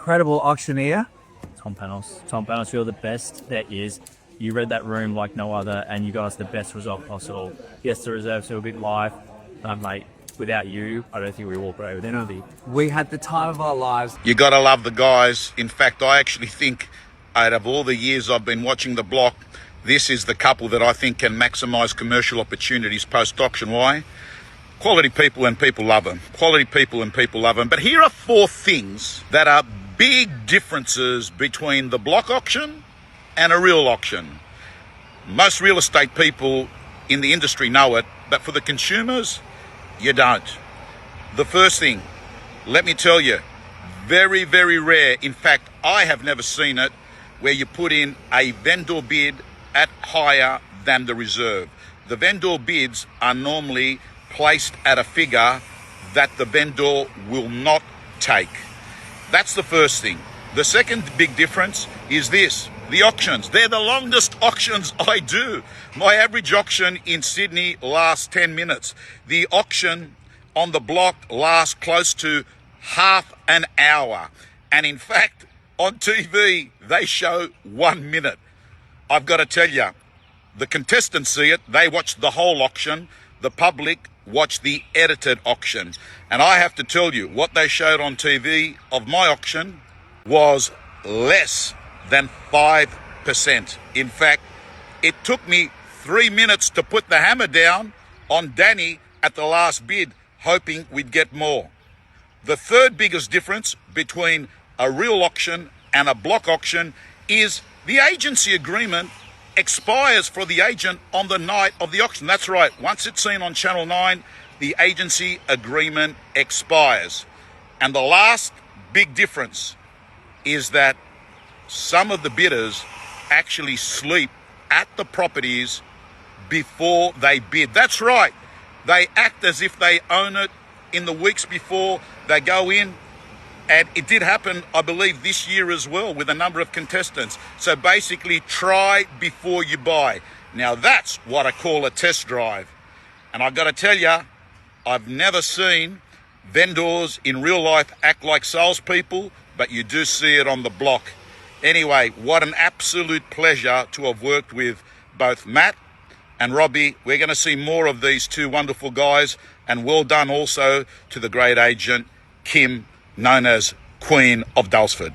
incredible auctioneer. Tom Panos. Tom Panos, you're the best there is. You read that room like no other, and you got us the best result possible. Yes, the reserves are a bit live, mate. Without you, I don't think we walk away with anything. We had the time of our lives. You got to love the guys. In fact, I actually think out of all the years I've been watching the block, this is the couple that I think can maximise commercial opportunities post-auction. Why? Quality people and people love them. Quality people and people love them. But here are 4 things that are big differences between the block auction and a real auction. Most real estate people in the industry know it, but for the consumers, you don't. The first thing, let me tell you, very, very rare. In fact, I have never seen it where you put in a vendor bid at higher than the reserve. The vendor bids are normally placed at a figure that the vendor will not take. That's the first thing. The second big difference is this. The auctions, they're the longest auctions I do. My average auction in Sydney lasts 10 minutes. The auction on the block lasts close to half an hour. And in fact, on TV, they show 1 minute. I've got to tell you, the contestants see it, they watch the whole auction. The public watch the edited auction. And I have to tell you, what they showed on TV of my auction was less than 5%. In fact, it took me 3 minutes to put the hammer down on Danny at the last bid, hoping we'd get more. The third biggest difference between a real auction and a block auction is the agency agreement expires for the agent on the night of the auction. That's right. Once it's seen on Channel 9, the agency agreement expires. And the last big difference is that some of the bidders actually sleep at the properties before they bid. That's right. They act as if they own it in the weeks before they go in. And it did happen, I believe, this year as well with a number of contestants. So basically, try before you buy. Now, that's what I call a test drive. And I've got to tell you, I've never seen vendors in real life act like salespeople, but you do see it on the block. Anyway, what an absolute pleasure to have worked with both Matt and Robbie. We're going to see more of these 2 wonderful guys. And well done also to the great agent, Kim, known as Queen of Dulsford.